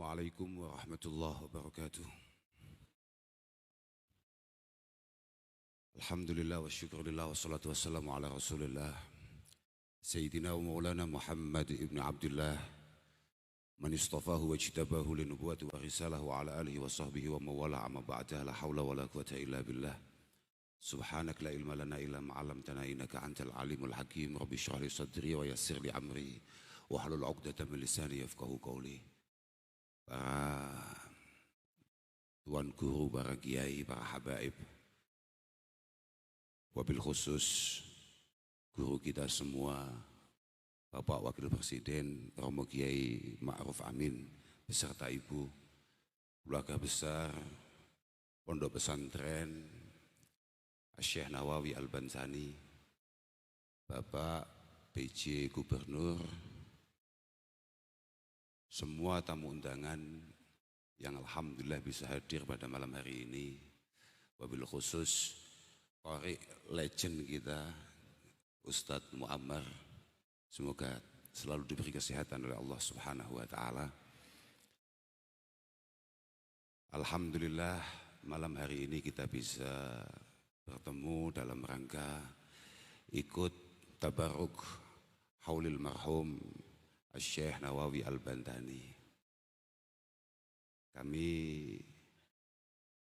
Assalamualaikum warahmatullahi wabarakatuh. Alhamdulillah wa syukurillah wa salatu wassalamu ala rasulillah Sayyidina wa maulana Muhammad ibn Abdullah man istafahu wa jtabahu linubuwati wa risalah wa ala alihi wa sahbihi wa mawala amma ba'dah la hawla wa la quwata illa billah Subhanak la ilma lana illa ma'alamtana innaka antal alimul hakim Rabbi syrah li sadri wa yassir li amri wa halul uqdatan min lisani yafqahu qawli. Para tuan guru, para kiai, para habaib, wabil khusus guru kita semua, Bapak Wakil Presiden Romo Kiai Ma'ruf Amin beserta Ibu, keluarga besar Pondok Pesantren Syekh Nawawi Al-Bansani, Bapak PJ Gubernur, semua tamu undangan yang alhamdulillah bisa hadir pada malam hari ini, wabil khusus qari legend kita Ustadz Muammar, semoga selalu diberi kesehatan oleh Allah Subhanahu wa taala. Alhamdulillah malam hari ini kita bisa bertemu dalam rangka ikut tabarruk haulil marhum Syekh Nawawi Al-Bantani. Kami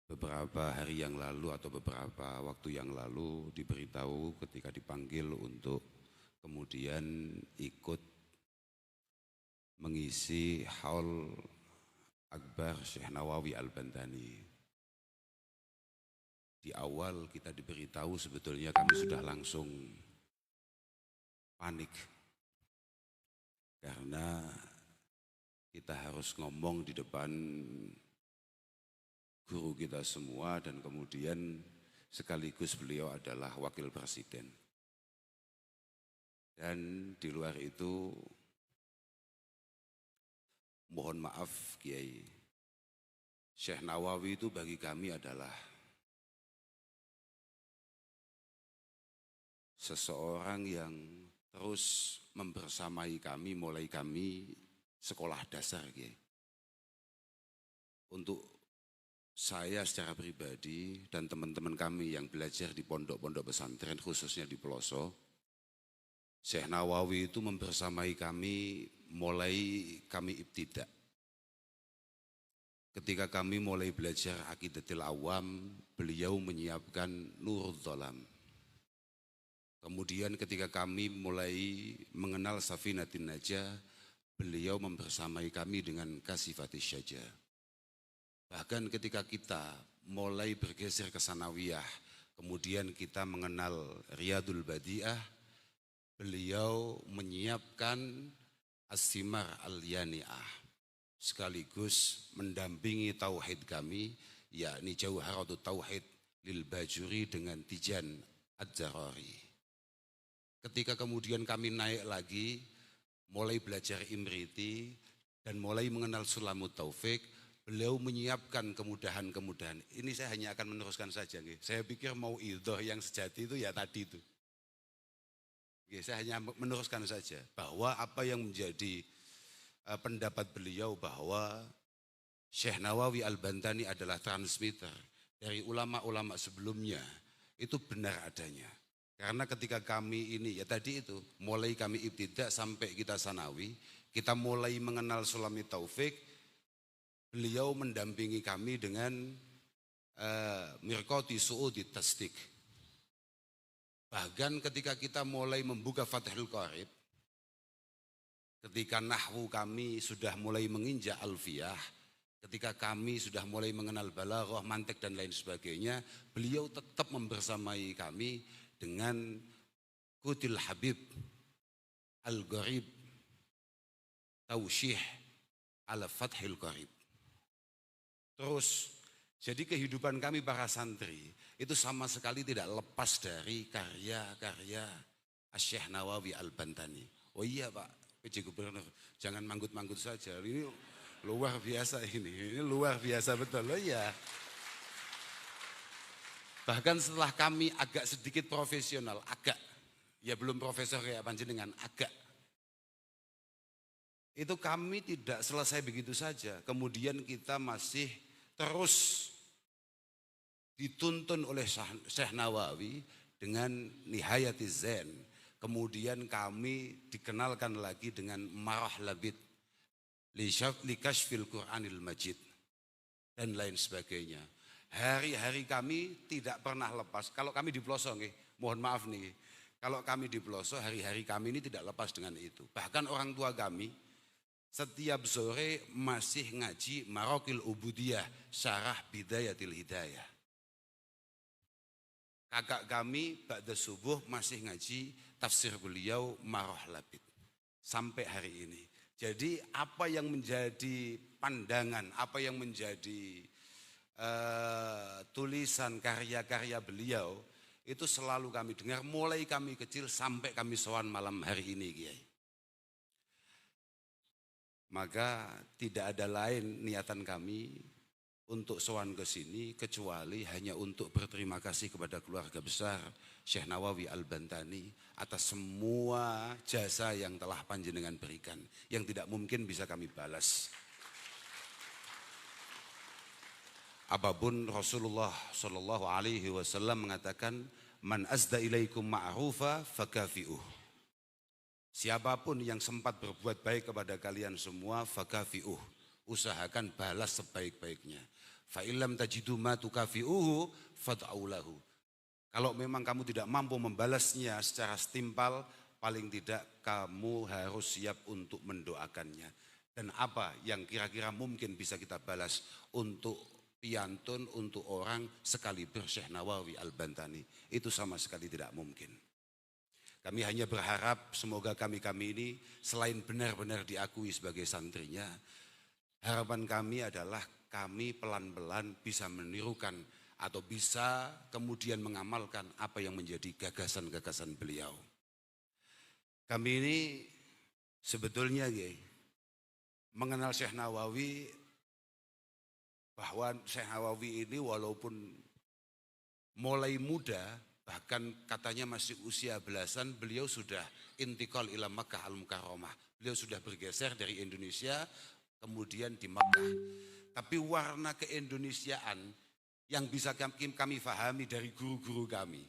beberapa hari yang lalu atau beberapa waktu yang lalu diberitahu ketika dipanggil untuk kemudian ikut mengisi haul akbar Syekh Nawawi Al-Bantani. Di awal kita diberitahu sebetulnya kami sudah langsung panik. Karena kita harus ngomong di depan guru kita semua dan kemudian sekaligus beliau adalah wakil presiden. Dan di luar itu mohon maaf Kiai, Syekh Nawawi itu bagi kami adalah seseorang yang terus membersamai kami mulai kami sekolah dasar. Untuk saya secara pribadi dan teman-teman kami yang belajar di pondok-pondok pesantren khususnya di pelosok, Syekh Nawawi itu membersamai kami mulai kami ibtidak. Ketika kami mulai belajar Aqidatul Awam, beliau menyiapkan Nurul Dhalam. Kemudian ketika kami mulai mengenal Safinatin Najah, beliau membersamai kami dengan Kasifatis Syajah. Bahkan ketika kita mulai bergeser ke Sanawiyah, kemudian kita mengenal Riyadul Badi'ah, beliau menyiapkan As-Simar Al-Yani'ah, sekaligus mendampingi tauhid kami, yakni Jauharatut Tauhid lil Bajuri dengan Tijan Ad-Jarari. Ketika kemudian kami naik lagi, mulai belajar Imriti dan mulai mengenal Sulamut Taufik, beliau menyiapkan kemudahan-kemudahan. Ini saya hanya akan meneruskan saja. Saya pikir mau idhah yang sejati itu ya tadi itu. Saya hanya meneruskan saja bahwa apa yang menjadi pendapat beliau bahwa Syekh Nawawi Al-Bantani adalah transmitter dari ulama-ulama sebelumnya, itu benar adanya. Karena ketika kami ini, ya tadi itu, mulai kami ibtidak sampai kita sanawi, kita mulai mengenal Sulamut Taufik, beliau mendampingi kami dengan Mirqati Su'udi Tasdik. Bahkan ketika kita mulai membuka Fathul Qarib, ketika nahwu kami sudah mulai menginjak alfiyah, ketika kami sudah mulai mengenal balaghah, mantik dan lain sebagainya, beliau tetap membersamai kami dengan Qutil Habib Al-Gharib Tausyih ala Fathil Qarib. Terus jadi kehidupan kami para santri itu sama sekali tidak lepas dari karya-karya Syekh Nawawi Al-Bantani. Oh iya Pak PJ Gubernur, jangan manggut-manggut saja, ini luar biasa, ini luar biasa betul. Oh iya. Bahkan setelah kami agak sedikit profesional, agak, ya belum profesor kayak panjenengan, agak Itu kami tidak selesai begitu saja. Kemudian kita masih terus dituntun oleh Syekh Nawawi dengan Nihayatiz Zain. Kemudian kami dikenalkan lagi dengan Marah Labid li Kashfil Qur'anil Majid dan lain sebagainya. Hari-hari kami tidak pernah lepas. Kalau kami di pelosok nih, mohon maaf nih. Kalau kami di pelosok, hari-hari kami ini tidak lepas dengan itu. Bahkan orang tua kami setiap sore masih ngaji Marokil Ubudiyah, Syarah Bidayatil Hidayah. Kakak kami ba'da subuh masih ngaji tafsir beliau Marah Labid. Sampai hari ini. Jadi apa yang menjadi pandangan, apa yang menjadi tulisan karya-karya beliau, itu selalu kami dengar mulai kami kecil sampai kami sowan malam hari ini, Kiai. Maka tidak ada lain niatan kami untuk sowan ke sini kecuali hanya untuk berterima kasih kepada keluarga besar Syekh Nawawi Al-Bantani atas semua jasa yang telah panjenengan berikan, yang tidak mungkin bisa kami balas. Apapun Rasulullah Shallallahu Alaihi Wasallam mengatakan, man azda ilaikum ma'rufa fakafi'uh. Siapapun yang sempat berbuat baik kepada kalian semua, fakafi'uh. Usahakan balas sebaik-baiknya. Fa'ilam tajidu ma tukafi'uhu fad'aulahu. Kalau memang kamu tidak mampu membalasnya secara setimpal, paling tidak kamu harus siap untuk mendoakannya. Dan apa yang kira-kira mungkin bisa kita balas untuk piantun untuk orang sekaliber Syekh Nawawi Al-Bantani, itu sama sekali tidak mungkin. Kami hanya berharap semoga kami ini selain benar-benar diakui sebagai santrinya, harapan kami adalah kami pelan-pelan bisa menirukan atau bisa kemudian mengamalkan apa yang menjadi gagasan-gagasan beliau. Kami ini sebetulnya mengenal Syekh Nawawi, bahwa Syekh Nawawi ini walaupun mulai muda, bahkan katanya masih usia belasan, beliau sudah intikal ila Makkah Al-Mukarramah. Beliau sudah bergeser dari Indonesia kemudian di Makkah. Tapi warna keindonesiaan yang bisa kami fahami dari guru-guru kami.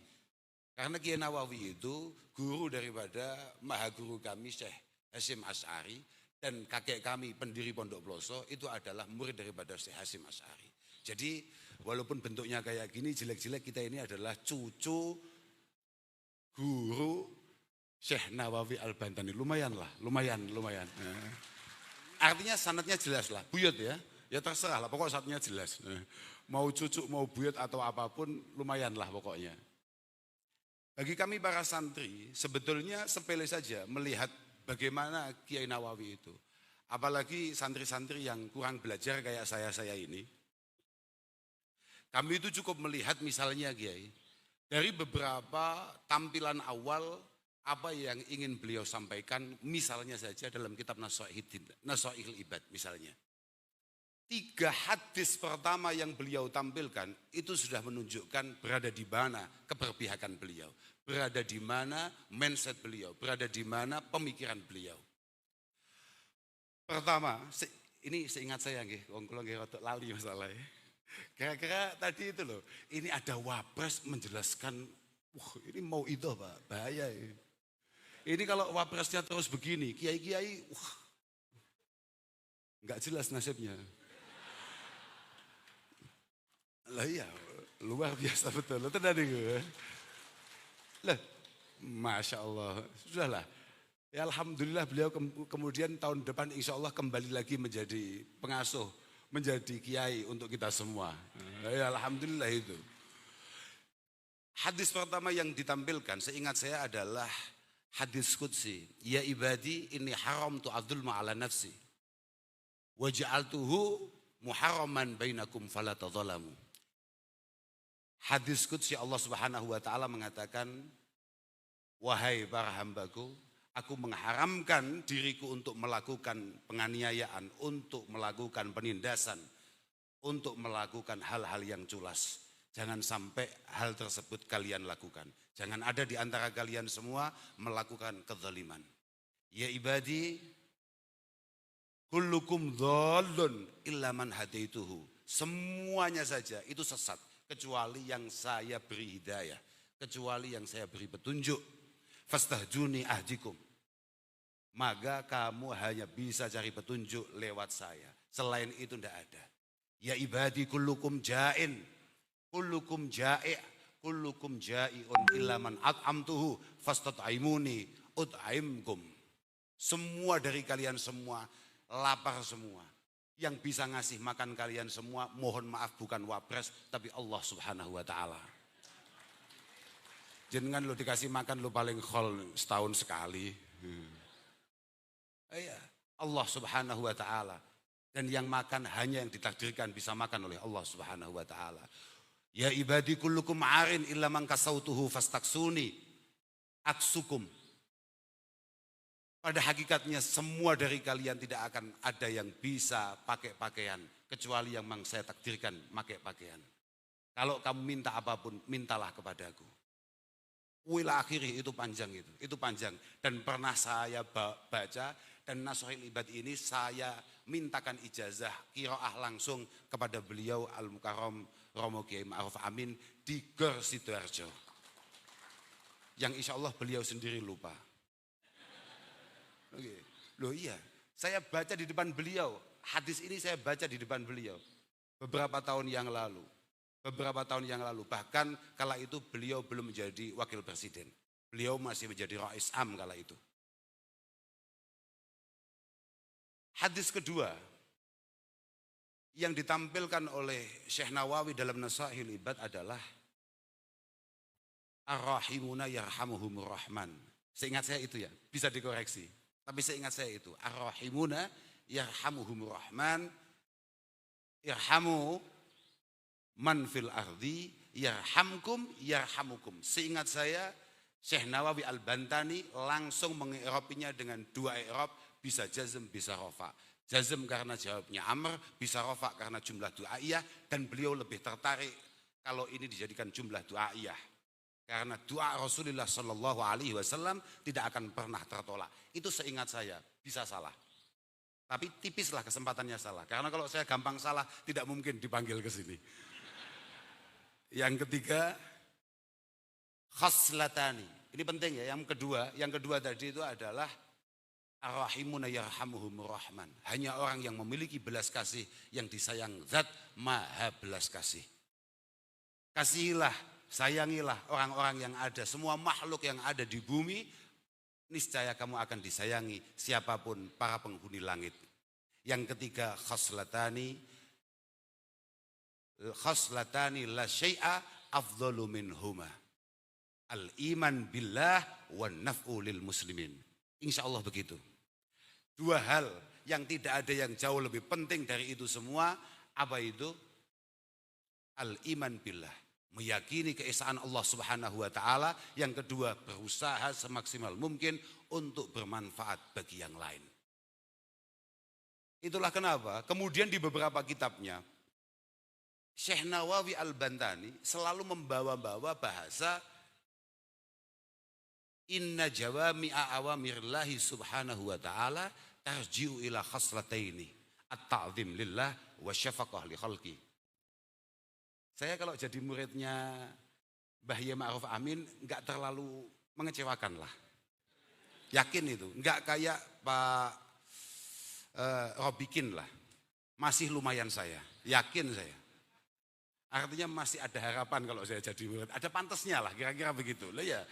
Karena Kiai Nawawi itu guru daripada maha guru kami Syekh Hasyim Asy'ari. Dan kakek kami pendiri Pondok Ploso itu adalah murid daripada Syekh Hasyim Asy'ari. Jadi walaupun bentuknya kayak gini jelek-jelek, kita ini adalah cucu guru Syekh Nawawi Al-Bantani. Lumayan lah, lumayan. Artinya sanadnya jelas lah, buyut ya. Ya terserah lah, pokoknya sanadnya jelas. Mau cucu, mau buyut atau apapun, lumayan lah pokoknya. Bagi kami para santri, sebetulnya sepele saja melihat bagaimana Kiai Nawawi itu. Apalagi santri-santri yang kurang belajar kayak saya ini. Kami itu cukup melihat misalnya Kiai, dari beberapa tampilan awal apa yang ingin beliau sampaikan, misalnya saja dalam kitab Nasaihil Ibad misalnya. 3 hadis pertama yang beliau tampilkan itu sudah menunjukkan berada di mana keberpihakan beliau. Berada di mana mindset beliau, berada di mana pemikiran beliau. Pertama, ini seingat saya nggih, kalau nggih rotok lali masalahnya. Kira-kira tadi itu loh, ini ada wapres menjelaskan, wah ini mau itu Pak, bahaya ini. Ini kalau wapresnya terus begini, kiai-kiai, wah nggak jelas nasibnya. Lah iya, luar biasa betul, itu tadi gue. Lah, Masya Allah, sudahlah. Ya Alhamdulillah beliau kemudian tahun depan insya Allah kembali lagi menjadi pengasuh, menjadi kiai untuk kita semua. Ya Alhamdulillah itu. Hadis pertama yang ditampilkan seingat saya adalah hadis qudsi. Ya ibadi inni haram tu'adzulma ala nafsi. Wa ja'altuhu muharraman bainakum fala tadzalamu. Hadis qudsi Allah Subhanahu wa taala mengatakan, wahai para hambaku, aku mengharamkan diriku untuk melakukan penganiayaan, untuk melakukan penindasan, untuk melakukan hal-hal yang culas. Jangan sampai hal tersebut kalian lakukan. Jangan ada di antara kalian semua melakukan kezaliman. Ya ibadi, kullukum dhallun illa man hadaituhu. Semuanya saja itu sesat kecuali yang saya beri hidayah, kecuali yang saya beri petunjuk. Fastahduni ahdikum. Maka kamu hanya bisa cari petunjuk lewat saya. Selain itu tidak ada. Ya ibadi kullukum ja'in, kullukum ja'i', kullukum ja'i'un illa man at'amtuhu fastat'imuni ut'aimkum. Semua dari kalian semua lapar semua. Yang bisa ngasih makan kalian semua, mohon maaf bukan wapres, tapi Allah subhanahu wa ta'ala. Jangan lo dikasih makan lo paling khol setahun sekali. Iya, Allah subhanahu wa ta'ala. Dan yang makan hanya yang ditakdirkan bisa makan oleh Allah subhanahu wa ta'ala. Ya ibadi kullukum arin illa man kasautuhu fastaksuni aksukum. Pada hakikatnya semua dari kalian tidak akan ada yang bisa pakai pakaian. Kecuali yang memang saya takdirkan pakai pakaian. Kalau kamu minta apapun, mintalah kepadaku. Wila akhiri itu panjang itu panjang. Dan pernah saya baca dan Nasuhil Ibad ini saya mintakan ijazah qiraah langsung kepada beliau Al-Mukarram Romo Kiai Ma'ruf Amin di Gor Sidoarjo. Yang insya Allah beliau sendiri lupa. Oke. Loh iya, saya baca di depan beliau. Hadis ini saya baca di depan beliau beberapa tahun yang lalu. Bahkan kala itu beliau belum menjadi wakil presiden. Beliau masih menjadi Rais Am kala itu. Hadis kedua yang ditampilkan oleh Syekh Nawawi dalam Nasuhil Ibad adalah Ar-Rahimuna yarhamuhumur Rahman. Seingat saya itu ya, bisa dikoreksi. Tapi seingat saya itu Ar-Rahimuna yarhamuhumur Rahman. Irhamu man fil ardi yarhamkum yarhamukum. Seingat saya Syekh Nawawi Al-Bantani langsung mengi'rabinya dengan dua i'rab, bisa jazm, bisa rofa. Jazm karena jawabnya Amr, bisa rofa karena jumlah du'aiyah, dan beliau lebih tertarik kalau ini dijadikan jumlah du'aiyah. Karena doa Rasulullah Shallallahu Alaihi Wasallam tidak akan pernah tertolak. Itu seingat saya, bisa salah. Tapi tipislah kesempatannya salah. Karena kalau saya gampang salah, tidak mungkin dipanggil ke sini. Yang ketiga, khaslatani. Ini penting ya, yang kedua tadi itu adalah Ar-Rahimuna yarhamuhumur Rahman. Hanya orang yang memiliki belas kasih, yang disayang zat maha belas kasih. Kasihilah, sayangilah orang-orang yang ada, semua makhluk yang ada di bumi, niscaya kamu akan disayangi siapapun para penghuni langit. Yang ketiga, khaslatani la syai'a afdalu minhuma. Al-iman billah wan naf'u lil muslimin. Insya Allah begitu. Dua hal yang tidak ada yang jauh lebih penting dari itu semua. Apa itu? Al-iman billah. Meyakini keesaan Allah subhanahu wa ta'ala. Yang kedua, berusaha semaksimal mungkin untuk bermanfaat bagi yang lain. Itulah kenapa kemudian di beberapa kitabnya Syekh Nawawi Al-Bantani selalu membawa-bawa bahasa inna jawami'a awamirillahi subhanahu wa ta'ala tarji'u ila khaslataini at-ta'zim lillah wa syafaqah li khalqi. Saya kalau jadi muridnya Mbah Yai Ma'ruf Amin enggak terlalu mengecewakan lah. Yakin itu, enggak kayak Pak Robikin lah. Masih lumayan saya, yakin saya. Artinya masih ada harapan kalau saya jadi murid. Ada pantasnya lah, kira-kira begitu. Lah ya.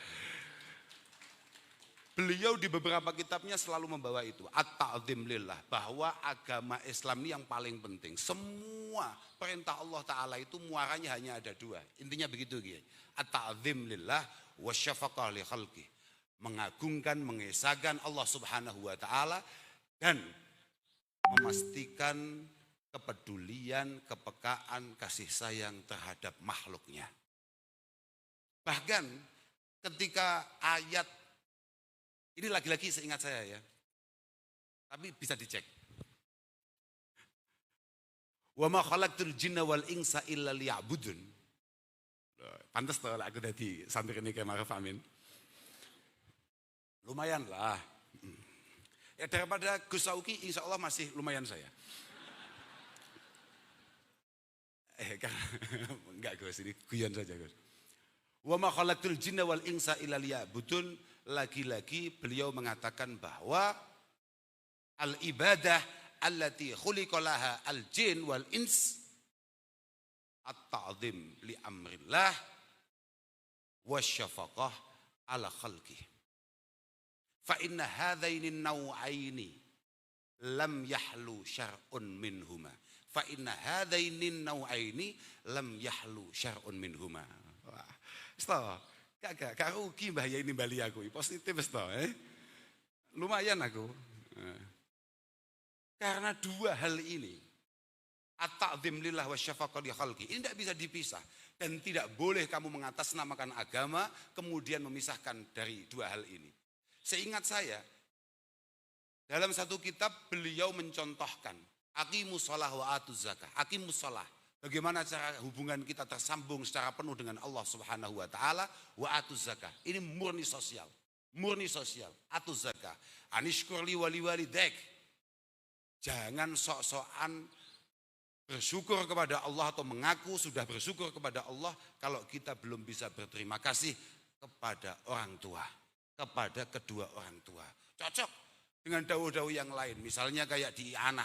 Beliau di beberapa kitabnya selalu membawa itu. At-ta'zim lillah. Bahwa agama Islam ini yang paling penting. Semua perintah Allah Ta'ala itu muaranya hanya ada dua. Intinya begitu. At-ta'zim lillah wa syafaqah li khalqih. Mengagungkan, mengesahkan Allah Subhanahu wa Ta'ala. Dan memastikan kepedulian, kepekaan, kasih sayang terhadap makhluknya. Bahkan ketika ayat, ini lagi-lagi seingat saya ya, tapi bisa dicek. Wa ma khalaqtul jinna wal insa illa liya'budun. Pantes tuh aku dadi santri ini Kiai Ma'ruf Amin. Lumayan lah. Ya daripada Gus Sauki insya Allah masih lumayan saya. Enggak Gus, ini guyon saja Gus. Wa ma khalaqtul jinna wal insa illa liya'budun. Lagi-lagi beliau mengatakan bahwa al ibadah allati khuliqalaha al jin wal ins at-ta'zim li amrillah wasyafaqah ala khalqih. Fa inna hadaini nau'aini lam yahlu syar'un minhuma. Fa inna hadaini nau'aini lam yahlu syar'un minhuma. Wah, isto, gak rugi mbah ya ini bali aku. Positif isto, lumayan aku. Karena dua hal ini, at-ta'zim lillah wa syafaqah li khalqi, ini tidak bisa dipisah. Dan tidak boleh kamu mengatasnamakan agama kemudian memisahkan dari dua hal ini. Seingat saya, dalam satu kitab beliau mencontohkan aqimus shalah wa atuz zakah. Aqimus shalah, bagaimana cara hubungan kita tersambung secara penuh dengan Allah Subhanahu wa taala, wa atuz zakah. Ini murni sosial. Murni sosial. Atuz zakah. Anishkurli wali walidayk. Jangan sok-sokan bersyukur kepada Allah atau mengaku sudah bersyukur kepada Allah kalau kita belum bisa berterima kasih kepada orang tua. Kepada kedua orang tua. Cocok dengan dawuh-dawuh yang lain. Misalnya kayak di I'anah.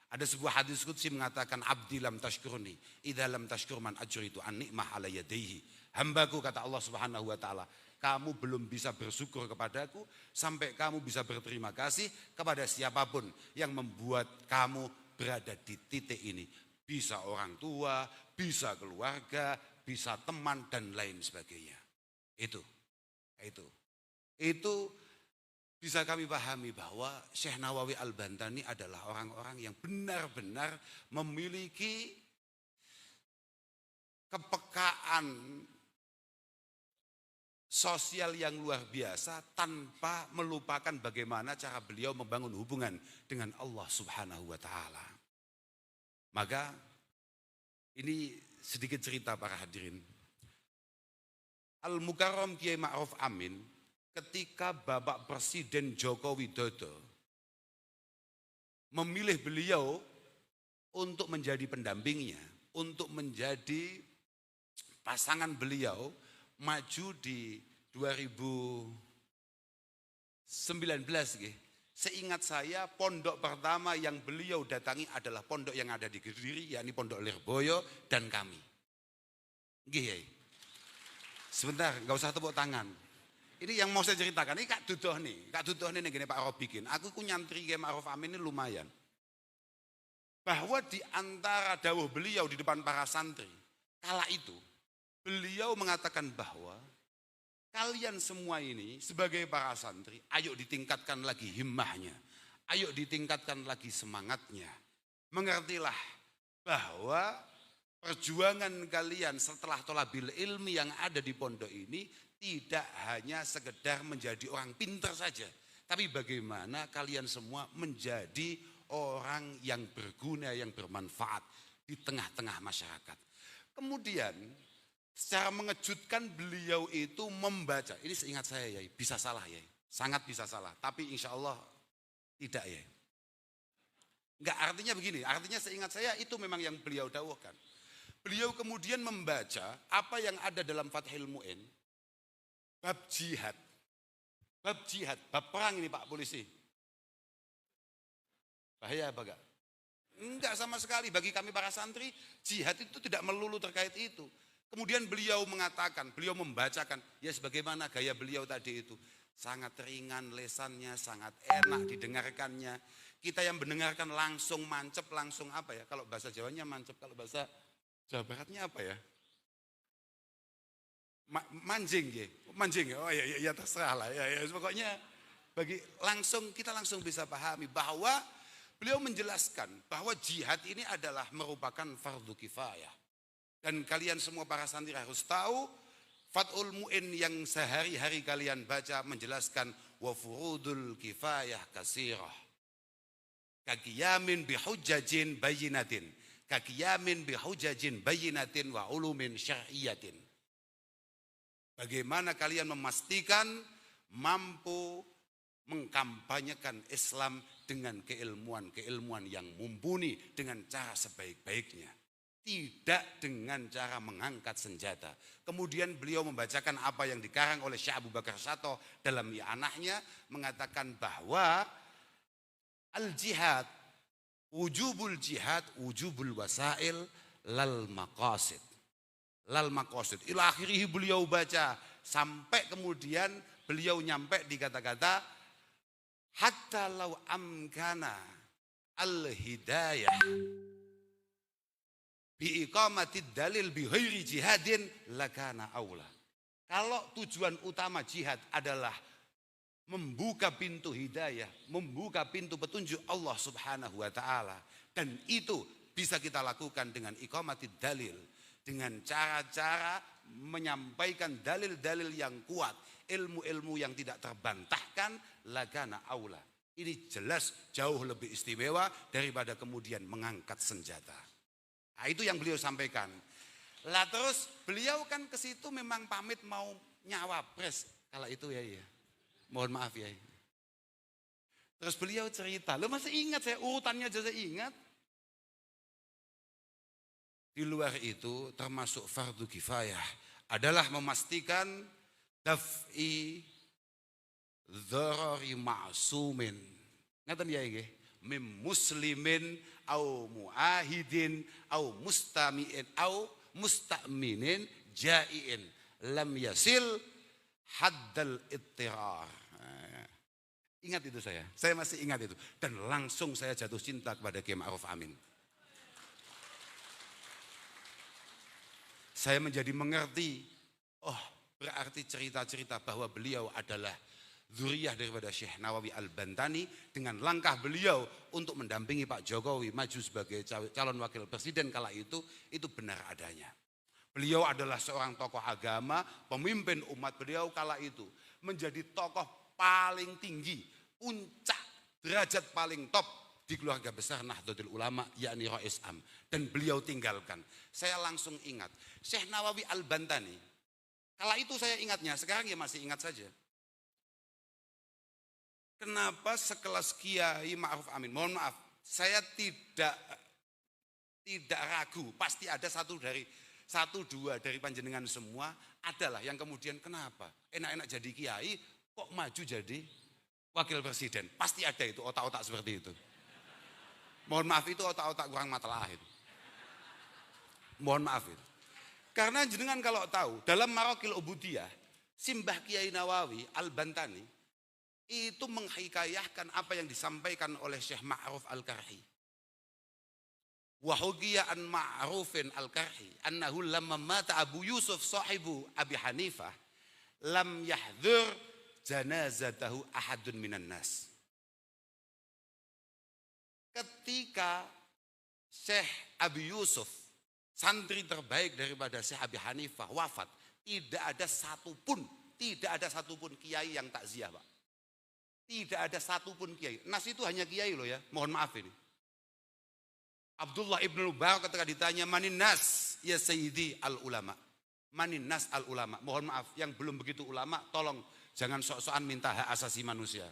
Ada sebuah hadis qudsi mengatakan abdi lam tashkurni idza lam tashkur man ajritu an ni'mah ala yadayhi. Hambaku kata Allah Subhanahu wa taala, kamu belum bisa bersyukur kepadaku sampai kamu bisa berterima kasih kepada siapapun yang membuat kamu berada di titik ini. Bisa orang tua, bisa keluarga, bisa teman dan lain sebagainya. Itu bisa kami pahami bahwa Syekh Nawawi Al-Bantani adalah orang-orang yang benar-benar memiliki kepekaan sosial yang luar biasa tanpa melupakan bagaimana cara beliau membangun hubungan dengan Allah Subhanahu wa taala. Maka ini sedikit cerita para hadirin. Al-Mukarram Kiai Ma'ruf Amin ketika Bapak Presiden Joko Widodo memilih beliau untuk menjadi pendampingnya, untuk menjadi pasangan beliau maju di 2019. Seingat saya pondok pertama yang beliau datangi adalah pondok yang ada di Kediri, yakni Pondok Lirboyo dan kami. Nggih. Sebentar, nggak usah tepuk tangan. Ini yang mau saya ceritakan, ini Kak Dudoh nih gini Pak Robikin. Aku ku nyantri Kiai Ma'ruf Amin ini lumayan. Bahwa di antara dawuh beliau di depan para santri, kala itu beliau mengatakan bahwa kalian semua ini sebagai para santri, ayo ditingkatkan lagi himmahnya, ayo ditingkatkan lagi semangatnya. Mengertilah bahwa perjuangan kalian setelah tholabil ilmi yang ada di pondok ini tidak hanya sekedar menjadi orang pintar saja, tapi bagaimana kalian semua menjadi orang yang berguna, yang bermanfaat di tengah-tengah masyarakat. Kemudian secara mengejutkan beliau itu membaca, ini seingat saya ya, bisa salah ya, sangat bisa salah, tapi insya Allah tidak ya. Enggak, artinya begini, artinya seingat saya itu memang yang beliau dawuhkan. Beliau kemudian membaca apa yang ada dalam Fathul Mu'in, bab jihad, bab perang ini Pak Polisi. Bahaya apa enggak? Enggak sama sekali, bagi kami para santri, jihad itu tidak melulu terkait itu. Kemudian beliau mengatakan, beliau membacakan, ya sebagaimana gaya beliau tadi itu. Sangat ringan lesannya, sangat enak didengarkannya. Kita yang mendengarkan langsung mancep, langsung apa ya, kalau bahasa Jawanya mancep, kalau bahasa Jawa Baratnya apa ya? Manjing ya, oh ya terserah lah ya, pokoknya kita langsung bisa pahami bahwa beliau menjelaskan bahwa jihad ini adalah merupakan fardu kifayah dan kalian semua para santri harus tahu Fathul Mu'in yang sehari-hari kalian baca menjelaskan wa furudul kifayah kasirah kaqiyamin bihujjajin bayyinatin wa ulumin syar'iyatin. Bagaimana kalian memastikan mampu mengkampanyekan Islam dengan keilmuan-keilmuan yang mumpuni dengan cara sebaik-baiknya. Tidak dengan cara mengangkat senjata. Kemudian beliau membacakan apa yang dikarang oleh Syekh Abu Bakar Sato dalam I'anahnya, mengatakan bahwa al-jihad, wujubul jihad, wujubul wasail, lal maqasid. Lal maqasid. Ila akhirih beliau baca sampai kemudian beliau nyampe di kata-kata hatta law amkana al-hidayah bi iqamatid dalil bi ghairi jihadin lakana aula. Kalau tujuan utama jihad adalah membuka pintu hidayah, membuka pintu petunjuk Allah Subhanahu wa taala, dan itu bisa kita lakukan dengan iqamatid dalil, dengan cara-cara menyampaikan dalil-dalil yang kuat, ilmu-ilmu yang tidak terbantahkan, lakana aula. Ini jelas jauh lebih istimewa daripada kemudian mengangkat senjata. Nah, itu yang beliau sampaikan. Lah terus beliau kan ke situ memang pamit mau nyawapres kala itu ya. Mohon maaf ya. Terus beliau cerita, lo masih ingat saya urutannya aja saya ingat. Di luar itu termasuk fardu kifayah adalah memastikan daf'i dzarari ma'sumin. Ngaten ya nggih? Mim muslimin au muahidin au mustami'in au mustaminin jai'in lam yasil haddal ittirar. Ingat itu saya masih ingat itu. Dan langsung saya jatuh cinta kepada Kiai Ma'ruf Amin. Saya menjadi mengerti, oh berarti cerita-cerita bahwa beliau adalah zuriyah daripada Syekh Nawawi Al-Bantani, dengan langkah beliau untuk mendampingi Pak Jokowi maju sebagai calon wakil presiden kala itu benar adanya. Beliau adalah seorang tokoh agama, pemimpin umat. Beliau kala itu menjadi tokoh paling tinggi, puncak derajat paling top di keluarga besar Nahdlatul Ulama, yakni Rais Am, dan beliau tinggalkan. Saya langsung ingat Syekh Nawawi Al-Bantani. Kala itu saya ingatnya, sekarang ya masih ingat saja. Kenapa sekelas Kiai Ma'ruf Amin? Mohon maaf, saya tidak ragu, pasti ada satu dua dari panjenengan semua adalah yang kemudian kenapa enak-enak jadi kiai kok maju jadi wakil presiden. Pasti ada itu otak-otak seperti itu. Mohon maaf, itu otak-otak kurang matlaah itu. Mohon maaf itu. Karena jenengan kalau tahu dalam Maraqil Ubudiyah, Simbah Kiai Nawawi Al-Bantani itu menghikayahkan apa yang disampaikan oleh Syekh Ma'ruf Al-Karhi. Wa hukiya an Ma'rufin Al-Karhi annahu lamma mata Abu Yusuf sahibu Abi Hanifah lam yahdhur janazatahu ahadun minan nas. Ketika Syekh Abi Yusuf, santri terbaik daripada Syekh Abi Hanifah, wafat, tidak ada satupun kiai yang takziah, Pak. Tidak ada satupun kiai. Nas itu hanya kiai loh ya, mohon maaf ini. Abdullah ibn Mubarak ketika ditanya manin nas ya sayyidi al ulama. Manin nas al ulama. Mohon maaf, yang belum begitu ulama tolong jangan sok-sokan minta hak asasi manusia.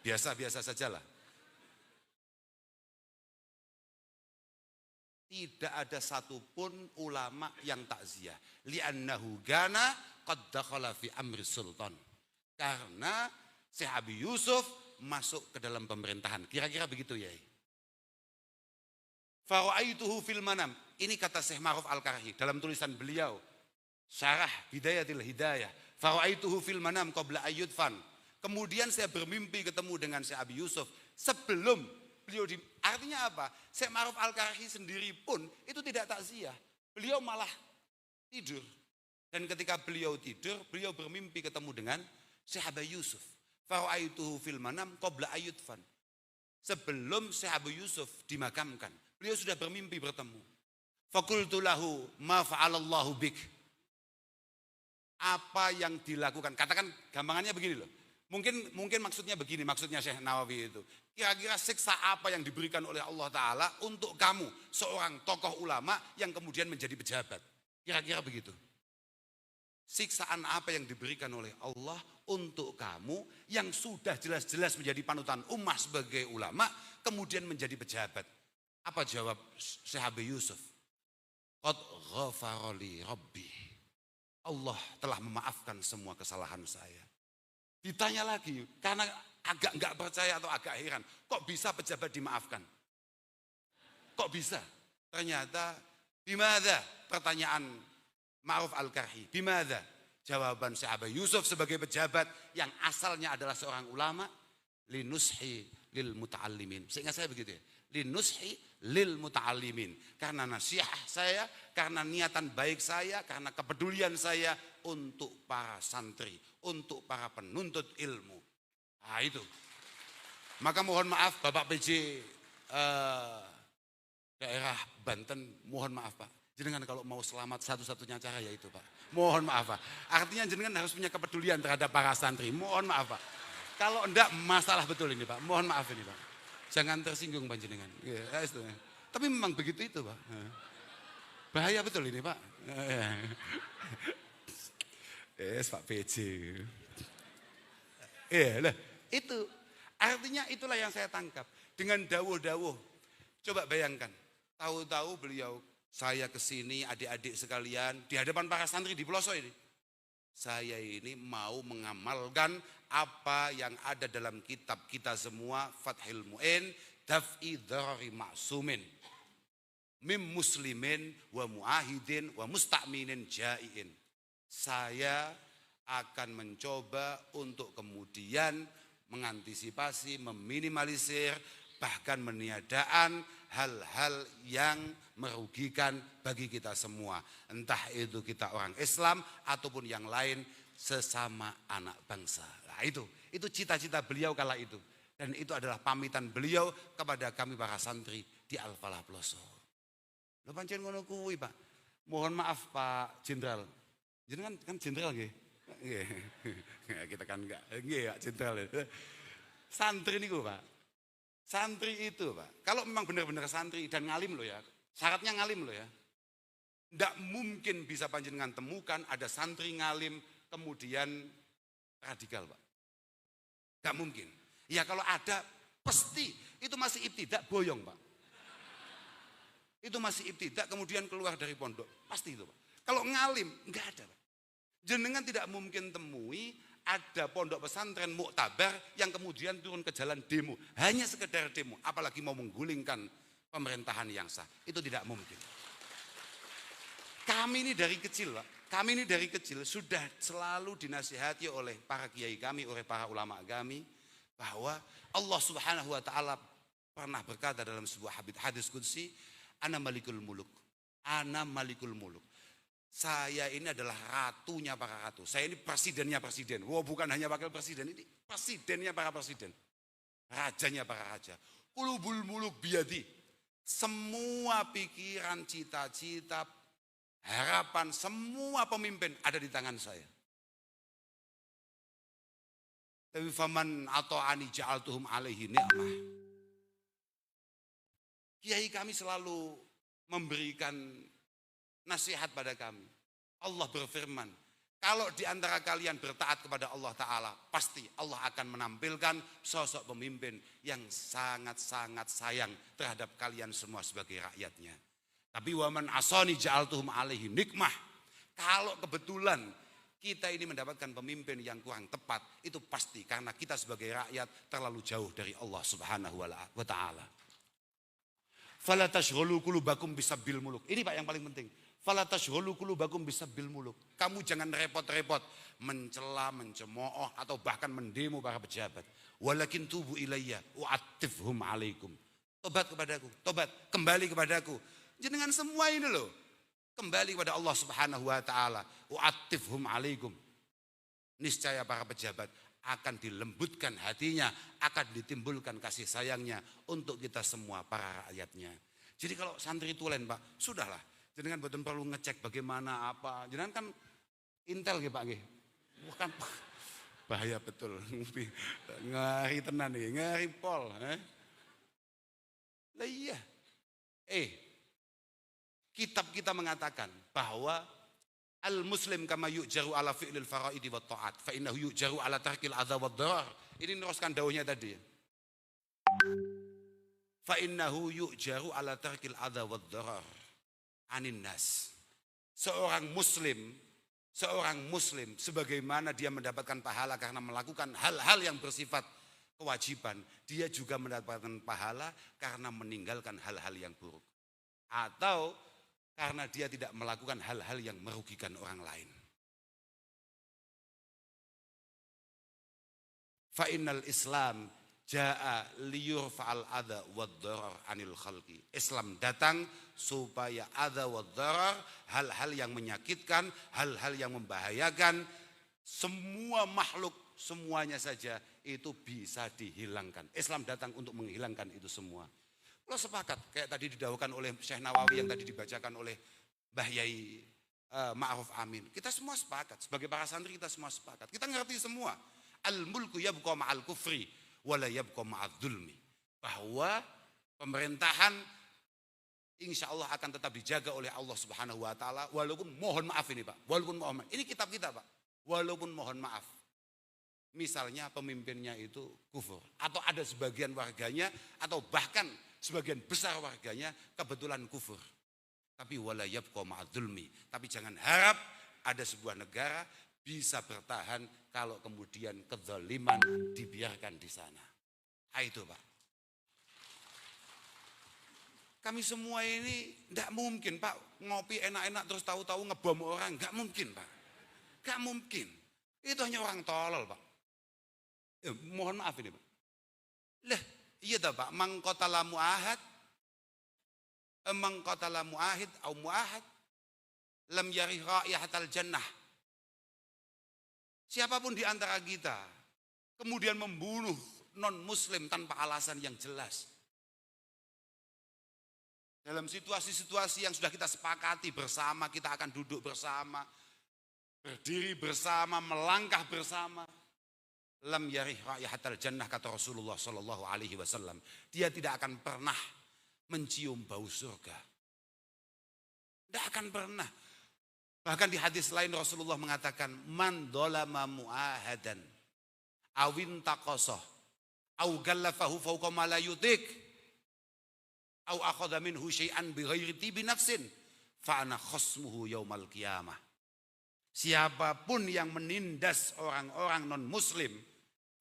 Biasa-biasa sajalah. Tidak ada satupun ulama yang takziah. Li'annahu gana qad dakhala fi amri sultan. Karena Syekh Abi Yusuf masuk ke dalam pemerintahan. Kira-kira begitu ya. Fara'aituhu fil manam. Ini kata Syekh Ma'ruf Al-Karhi dalam tulisan beliau, Syarah Bidayatil Hidayah. Fara'aituhu fil manam qabla ayyudfan. Kemudian saya bermimpi ketemu dengan Syekh Abi Yusuf sebelum beliau artinya apa? Syekh Ma'ruf Al-Karhi sendiri pun itu tidak takziah. Beliau malah tidur. Dan ketika beliau tidur, beliau bermimpi ketemu dengan Syekh Abi Yusuf. Fara'aituhu fil manam qabla ayyudfan. Sebelum Syekh Abu Yusuf dimakamkan, beliau sudah bermimpi bertemu. Faqultu lahu ma fa'alallahu bik. Apa yang dilakukan? Katakan gampangannya begini loh. Mungkin maksudnya begini, maksudnya Syekh Nawawi itu. Kira-kira siksa apa yang diberikan oleh Allah Ta'ala untuk kamu, seorang tokoh ulama yang kemudian menjadi pejabat. Kira-kira begitu. Siksaan apa yang diberikan oleh Allah untuk kamu yang sudah jelas-jelas menjadi panutan ummah sebagai ulama, kemudian menjadi pejabat. Apa jawab Syekh Abi Yusuf? Qad ghafara li Rabbi. Allah telah memaafkan semua kesalahan saya. Ditanya lagi, karena agak enggak percaya atau agak heran, kok bisa pejabat dimaafkan? Kok bisa? Ternyata bimadza? Pertanyaan Ma'ruf Al-Karhi. Bimadza? Jawaban Syekh Abi Yusuf sebagai pejabat yang asalnya adalah seorang ulama, linushi lil muta'allimin. Seingat saya begitu ya. Linushi lil muta'allimin. Karena nasihat saya, karena niatan baik saya, karena kepedulian saya untuk para santri, untuk para penuntut ilmu. Nah itu. Maka mohon maaf Bapak PJ daerah Banten, mohon maaf Pak. Jenengan kalau mau selamat satu-satunya cara yaitu Pak. Mohon maaf Pak. Artinya jenengan harus punya kepedulian terhadap para santri. Mohon maaf Pak. Kalau enggak masalah betul ini Pak. Mohon maaf ini Pak. Jangan tersinggung panjenengan. Ya, itu. Tapi memang begitu itu Pak. Bahaya betul ini Pak. Pak PJ. Lah, itu. Artinya itulah yang saya tangkap. Dengan dawuh-dawuh. Coba bayangkan. Tahu-tahu beliau, saya kesini adik-adik sekalian di hadapan para santri di pelosok ini. Saya ini mau mengamalkan apa yang ada dalam kitab kita semua, Fathul Mu'in, Daf'i Dharari Ma'sumin, Mim Muslimin wa Mu'ahidin wa Musta'minin Jai'in. Saya akan mencoba untuk kemudian mengantisipasi, meminimalisir, bahkan meniadaan hal-hal yang merugikan bagi kita semua. Entah itu kita orang Islam ataupun yang lain sesama anak bangsa. Nah itu cita-cita beliau kala itu. Dan itu adalah pamitan beliau kepada kami para santri di Al-Falah Pelosok. Lho pancen ngono kuwi Pak. Mohon maaf Pak Jenderal. Jenengan kan jenderal nggih. Kita kan enggak. Nggih Pak Jenderal. Santri niku Pak. Santri itu Pak, kalau memang benar-benar santri dan ngalim loh ya, syaratnya ngalim loh ya. Tidak mungkin bisa panjenengan temukan ada santri ngalim kemudian radikal Pak. Tidak mungkin. Ya kalau ada pasti itu masih ibtidak boyong Pak. Itu masih ibtidak kemudian keluar dari pondok, pasti itu Pak. Kalau ngalim enggak ada Pak. Jenengan tidak mungkin temui ada pondok pesantren muktabar yang kemudian turun ke jalan demo. Hanya sekedar demo, apalagi mau menggulingkan pemerintahan yang sah. Itu tidak mungkin. Kami ini dari kecil, Pak. Kami ini dari kecil sudah selalu dinasihati oleh para kiai kami, oleh para ulama kami, bahwa Allah Subhanahu wa Ta'ala pernah berkata dalam sebuah hadis qudsi, Ana malikul muluk. Ana malikul muluk. Saya ini adalah ratunya para ratu. Saya ini presidennya presiden. Wah, bukan hanya wakil presiden, ini presidennya para presiden. Rajanya para raja. Qulubul muluk biyadi. Semua pikiran, cita-cita, harapan, semua pemimpin ada di tangan saya. Tapi faman ata'ani ja'altuhum alaihi ni'mah. Kiai kami selalu memberikan nasihat pada kami. Allah berfirman, kalau di antara kalian bertaat kepada Allah Ta'ala, pasti Allah akan menampilkan sosok pemimpin yang sangat-sangat sayang terhadap kalian semua sebagai rakyatnya. Tapi waman asani ja'altuhum alaihi nikmah. Kalau kebetulan kita ini mendapatkan pemimpin yang kurang tepat, itu pasti karena kita sebagai rakyat terlalu jauh dari Allah Subhanahu wa Ta'ala. Fala tashghulu qulubakum bisabbil muluk. Ini Pak yang paling penting. Fala tashghulu qulubakum bisabbil muluk. Kamu jangan repot-repot mencela, mencemooh atau bahkan mendemo para pejabat. Walakin tubu ilayya wa'attifhum alaikum. Tobat kepadaku, tobat, kembali kepadaku. Jenengan semua ini loh. Kembali kepada Allah Subhanahu wa Ta'ala. Wa'attifhum alaikum. Niscaya para pejabat akan dilembutkan hatinya, akan ditimbulkan kasih sayangnya untuk kita semua para rakyatnya. Jadi kalau santri tulen Pak, sudahlah. Jenengan boten perlu ngecek bagaimana apa. Jenengan kan intel nggih Pak nggih. Bukan bahaya betul. Ngeri tenan nih, ngeri pol, Lah iya. Kitab kita mengatakan bahwa Al-muslim kama yu'jaru ala fi'lil faraidi wa ta'at. Fa innahu yu'jaru ala tarkil adha wa dharar. Ini neruskan dauhnya tadi. Fa innahu yu'jaru ala tarkil adha wa dharar anin nas. Seorang muslim sebagaimana dia mendapatkan pahala karena melakukan hal-hal yang bersifat kewajiban, dia juga mendapatkan pahala karena meninggalkan hal-hal yang buruk. Atau karena dia tidak melakukan hal-hal yang merugikan orang lain. Fa innal Islam jaa liyurfa'al adha wad-dharar anil khalqi. Islam datang supaya adha wad-dharar, hal-hal yang menyakitkan, hal-hal yang membahayakan, semua makhluk, semuanya saja itu bisa dihilangkan. Islam datang untuk menghilangkan itu semua. Kalau sepakat, kayak tadi didahulukan oleh Syekh Nawawi yang tadi dibacakan oleh Mbah Yai Ma'ruf Amin. Kita semua sepakat, sebagai para santri kita semua sepakat. Kita ngerti semua. Al-mulku yabqa ma'al kufri, wala yabqa ma'al dhulmi. Bahwa pemerintahan insya Allah akan tetap dijaga oleh Allah Subhanahu wa Ta'ala. Walaupun mohon maaf ini Pak, walaupun mohon maaf. Ini kitab kita Pak, walaupun mohon maaf. Misalnya pemimpinnya itu kufur, atau ada sebagian warganya, atau bahkan sebagian besar warganya kebetulan kufur. Tapi wala yabqa ma'adzulmi. Tapi jangan harap ada sebuah negara bisa bertahan kalau kemudian kezaliman dibiarkan di sana. Itu Pak. Kami semua ini tidak mungkin Pak ngopi enak-enak terus tahu-tahu ngebom orang. Nggak mungkin Pak. Nggak mungkin. Itu hanya orang tolol Pak. Mohon maaf ini Pak. Lah, iya dah Pak, mangqatala mu'ahad au mu'ahad lam yarih raihatal jannah. Siapapun di antara kita kemudian membunuh non muslim tanpa alasan yang jelas, dalam situasi-situasi yang sudah kita sepakati bersama, kita akan duduk bersama, berdiri bersama, melangkah bersama. Lam yarih raihatal jannah, kata Rasulullah sallallahu alaihi wasallam. Dia tidak akan pernah mencium bau surga. Tidak akan pernah. Bahkan di hadis lain Rasulullah mengatakan, man dolama mu'ahadan awin taqasah aw gallafahu fawqa ma la yutik aw akhadha minhu syai'an bighairi tibi nafsin fa ana khasmuhu yaumal qiyamah. Siapapun yang menindas orang-orang non-muslim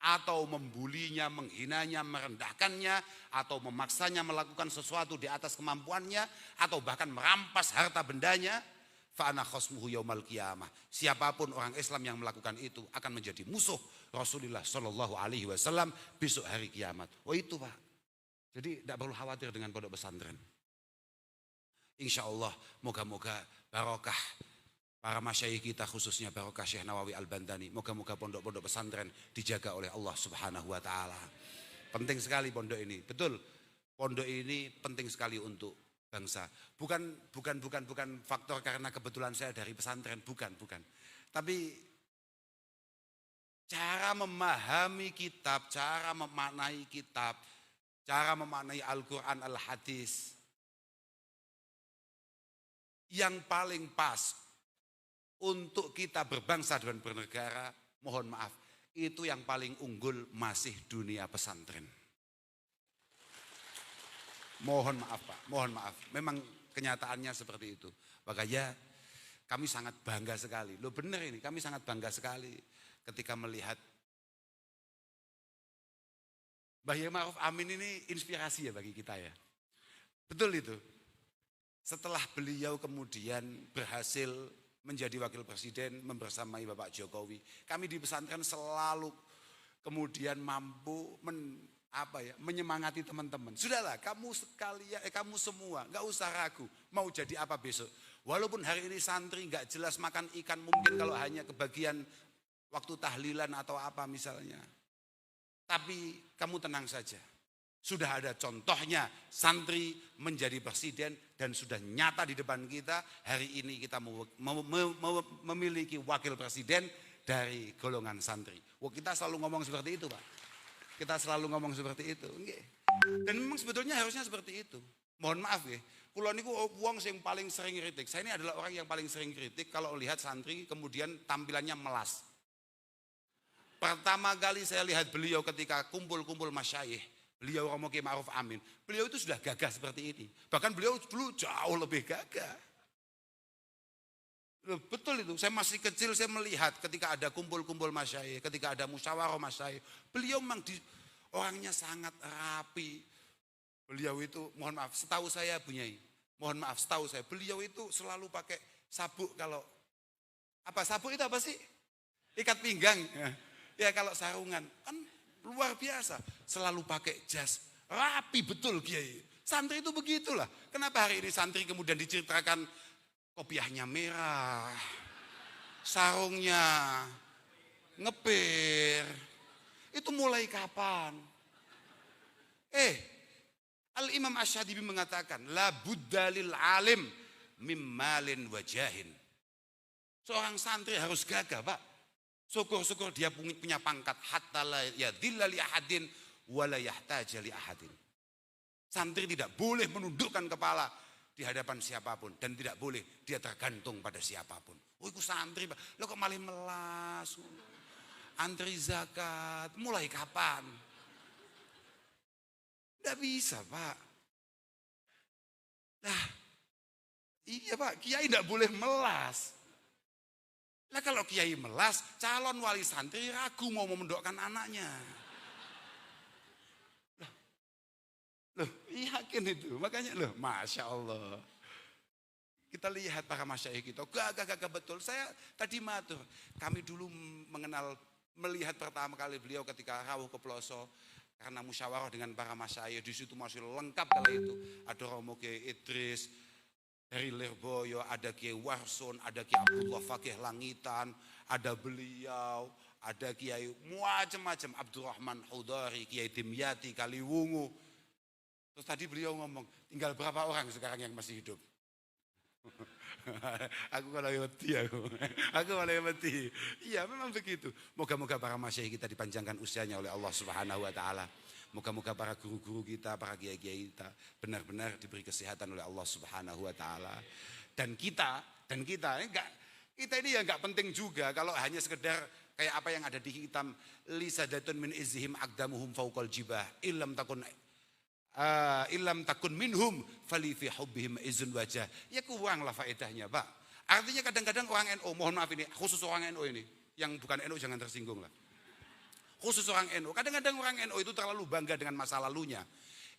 atau membulinya, menghinanya, merendahkannya, atau memaksanya melakukan sesuatu di atas kemampuannya, atau bahkan merampas harta bendanya, fa'ana khasmuhu yaumal qiyamah. Siapapun orang Islam yang melakukan itu akan menjadi musuh Rasulullah Shallallahu Alaihi Wasallam besok hari kiamat. Oh itu Pak. Jadi tidak perlu khawatir dengan pondok pesantren. Insya Allah moga-moga barokah para masyayikh kita, khususnya barokah Syekh Nawawi Al-Bantani. Moga-moga pondok-pondok pesantren dijaga oleh Allah Subhanahu wa Ta'ala. Penting sekali pondok ini. Betul, pondok ini penting sekali untuk bangsa. Bukan faktor karena kebetulan saya dari pesantren, bukan. Tapi cara memahami kitab, cara memaknai kitab, cara memaknai Al-Quran, Al-Hadis yang paling pas untuk kita berbangsa dan bernegara, mohon maaf, itu yang paling unggul masih dunia pesantren. Mohon maaf Pak, mohon maaf. Memang kenyataannya seperti itu. Makanya kami sangat bangga sekali. Loh benar ini, kami sangat bangga sekali ketika melihat Mbah Yai Ma'ruf Amin ini inspirasi ya bagi kita ya. Betul itu. Setelah beliau kemudian berhasil menjadi wakil presiden membersamai Bapak Jokowi, kami di pesantren selalu kemudian mampu menyemangati teman-teman. Sudahlah, kamu semua nggak usah ragu mau jadi apa besok. Walaupun hari ini santri nggak jelas makan ikan, mungkin kalau hanya kebagian waktu tahlilan atau apa misalnya. Tapi kamu tenang saja. Sudah ada contohnya santri menjadi presiden dan sudah nyata di depan kita. Hari ini kita memiliki wakil presiden dari golongan santri. Wah, kita selalu ngomong seperti itu Pak. Kita selalu ngomong seperti itu. Dan memang sebetulnya harusnya seperti itu. Mohon maaf ya, Kulo niku wong sing paling sering kritik. Saya ini adalah orang yang paling sering kritik kalau lihat santri kemudian tampilannya melas. Pertama kali saya lihat beliau ketika kumpul-kumpul masyayikh, beliau Romo Kiai Ma'ruf Amin, beliau itu sudah gagah seperti ini. Bahkan beliau dulu jauh lebih gagah. Betul itu, saya masih kecil saya melihat ketika ada kumpul-kumpul masyayikh, ketika ada musyawarah masyayikh, beliau memang orangnya sangat rapi. Beliau itu, mohon maaf, setahu saya Bunyai, mohon maaf, setahu saya, beliau itu selalu pakai sabuk kalau, apa sabuk itu apa sih? Ikat pinggang. Ya kalau sarungan, kan luar biasa. Selalu pakai jas, rapi betul Kiai. Santri itu begitulah. Kenapa hari ini santri kemudian diceritakan kopiahnya merah, sarungnya ngepir. Itu mulai kapan? Al-Imam Asy-Syatibi mengatakan, la budda lil alim mimmalin wajahin. Seorang santri harus gagah, Pak. Syukur-syukur dia punya pangkat hatta la yadhilla li ahadin wa la yahtaja li ahadin. Santri tidak boleh menundukkan kepala di hadapan siapapun dan tidak boleh dia tergantung pada siapapun. Oh, itu santri, Pak. Lo kok malah melas? Antri zakat, mulai kapan? Tidak bisa, Pak. Nah, iya Pak, Kiai tidak boleh melas. Nah kalau Kiai melas, calon wali santri ragu mau mendokkan anaknya. Loh, yakin itu. Makanya loh, Masya Allah. Kita lihat para masyayikh kita, gagah betul. Saya tadi matur, kami dulu melihat pertama kali beliau ketika rawuh ke Ploso. Karena musyawarah dengan para masyayikh, di situ masih lengkap kala itu. Ada Romo Kiai Idris dari Lirboyo, ada Kiai Warsun, ada Kiai Abdullah Fakih Langitan, ada beliau, ada Kiai macam-macam, Abdurrahman Hudari, Kiai Dimyati, Kaliwungu. Terus tadi beliau ngomong, tinggal berapa orang sekarang yang masih hidup? Aku kalau mati aku malah mati. Iya memang begitu. Moga-moga para masyayikh kita dipanjangkan usianya oleh Allah Subhanahu wa taala. Moga-moga para guru-guru kita, para kiai-kiai kita benar-benar diberi kesehatan oleh Allah Subhanahu wa taala. Dan kita ini ya enggak penting juga kalau hanya sekedar kayak apa yang ada di hitam lisadatun min izhim aqdamuhum fawqal jibah illam takun minhum fali fi hubbihim izun wajah. Ya kurang lah faedahnya, Pak. Artinya kadang-kadang orang NU, mohon maaf ini, khusus orang NU ini, yang bukan NU jangan tersinggung lah. Khusus orang NU, kadang-kadang orang NU itu terlalu bangga dengan masa lalunya.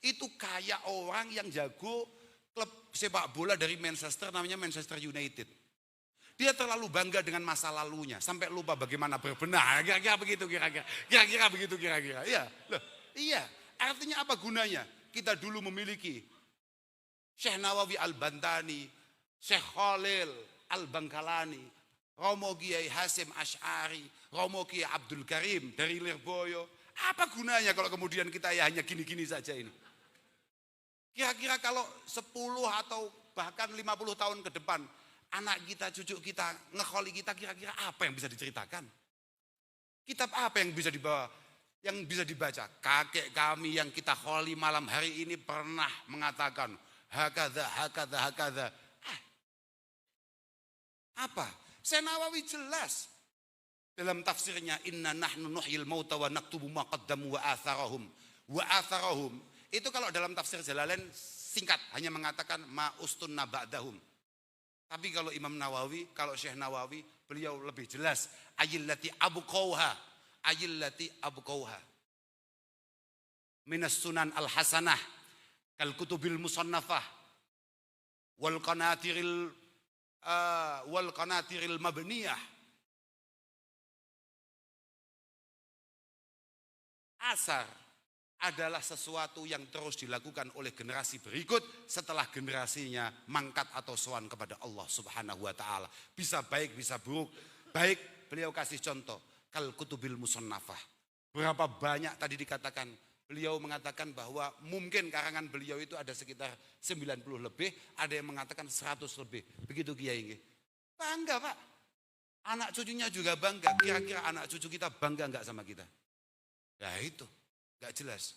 Itu kayak orang yang jago klub sepak bola dari Manchester, namanya Manchester United. Dia terlalu bangga dengan masa lalunya, sampai lupa bagaimana berbenah. Kira-kira begitu kira-kira. Iya, loh, iya. Artinya apa gunanya? Kita dulu memiliki Syekh Nawawi Al-Bantani, Syekh Khalil Al-Bangkalani, Romo Kiai Hasim Asy'ari, Romo Kiai Abdul Karim dari Lirboyo. Apa gunanya kalau kemudian kita ya hanya gini-gini saja ini? Kira-kira kalau 10 atau bahkan 50 tahun ke depan, anak kita, cucu kita, ngekholi kita, kira-kira apa yang bisa diceritakan? Kitab apa yang bisa dibawa? Yang bisa dibaca, kakek kami yang kita kholi malam hari ini pernah mengatakan hakadha. Apa? Syekh Nawawi jelas dalam tafsirnya inna nahnu nuhyil mauta wa naktubu ma qaddamu wa atharahum. Itu kalau dalam tafsir Jalalain singkat hanya mengatakan ma ustunna ba'dahum. Tapi kalau Imam Nawawi, kalau Syekh Nawawi, beliau lebih jelas ayillati abqauha minas sunan al-hasanah kal kutubil musannafah wal qanatiril mabniyah. Asar adalah sesuatu yang terus dilakukan oleh generasi berikut setelah generasinya mangkat atau sowan kepada Allah Subhanahu wa taala. Bisa baik, bisa buruk. Baik, beliau kasih contoh kal kutubil musannafah. Berapa banyak tadi dikatakan, beliau mengatakan bahwa mungkin karangan beliau itu ada sekitar 90 lebih, ada yang mengatakan 100 lebih. Begitu Kiai. Bangga, Pak. Anak cucunya juga bangga. Kira-kira anak cucu kita bangga enggak sama kita? Ya itu, enggak jelas.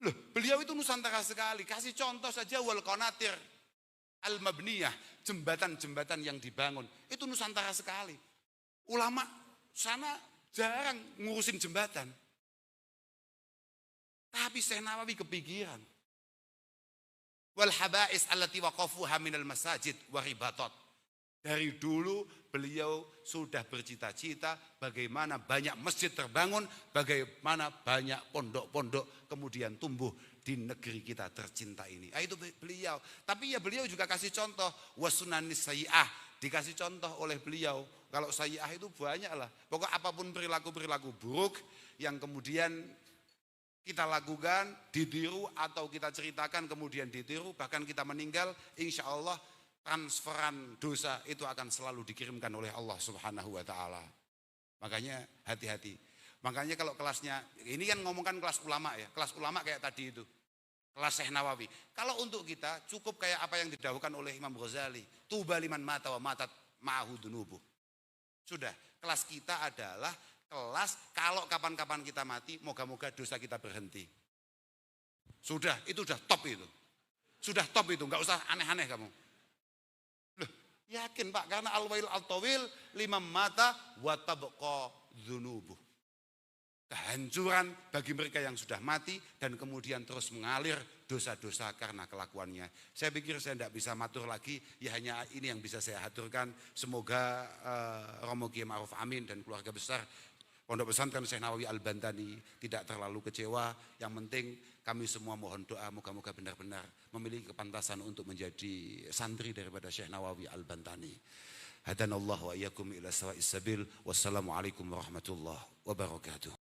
Loh, beliau itu Nusantara sekali. Kasih contoh saja wal qanatir al-mabniyah, jembatan-jembatan yang dibangun. Itu Nusantara sekali. Ulama sana jarang ngurusin jembatan. Tapi Syekh Nawawi kepikiran. Wal habais allati waqafuha minal masajid wa ribatat. Dari dulu beliau sudah bercita-cita bagaimana banyak masjid terbangun, bagaimana banyak pondok-pondok kemudian tumbuh di negeri kita tercinta ini. Itu beliau. Tapi ya beliau juga kasih contoh wasunanis sayyi'ah, dikasih contoh oleh beliau. Kalau sayyi'ah itu banyak lah. Pokok apapun perilaku-perilaku buruk yang kemudian kita lakukan, ditiru atau kita ceritakan kemudian ditiru, bahkan kita meninggal, insya Allah transferan dosa itu akan selalu dikirimkan oleh Allah Subhanahu wa taala. Makanya hati-hati. Makanya kalau kelasnya, ini kan ngomongkan kelas ulama ya, kelas ulama kayak tadi itu. Kelas Syekh Nawawi. Kalau untuk kita cukup kayak apa yang didahulukan oleh Imam Ghazali, tuba liman mata wa matat ma'ahu dunubuh. Sudah, kelas kita adalah kelas kalau kapan-kapan kita mati, moga-moga dosa kita berhenti. Sudah, itu sudah top itu. Sudah top itu, enggak usah aneh-aneh kamu. Yakin Pak, karena al-wail al-tawil limam mata wa tabqa dzunubuh. Kehancuran bagi mereka yang sudah mati dan kemudian terus mengalir dosa-dosa karena kelakuannya. Saya pikir saya tidak bisa matur lagi, ya hanya ini yang bisa saya haturkan. Semoga Romo Kiai Ma'ruf Amin dan keluarga besar Pondok Pesantren Syekh Nawawi Al-Bantani tidak terlalu kecewa. Yang penting kami semua mohon doa moga-moga benar-benar memiliki kepantasan untuk menjadi santri daripada Syekh Nawawi Al-Bantani. Hadanallahu wa iyyakum ila sawa'is sabil. Wassalamualaikum warahmatullahi wabarakatuh.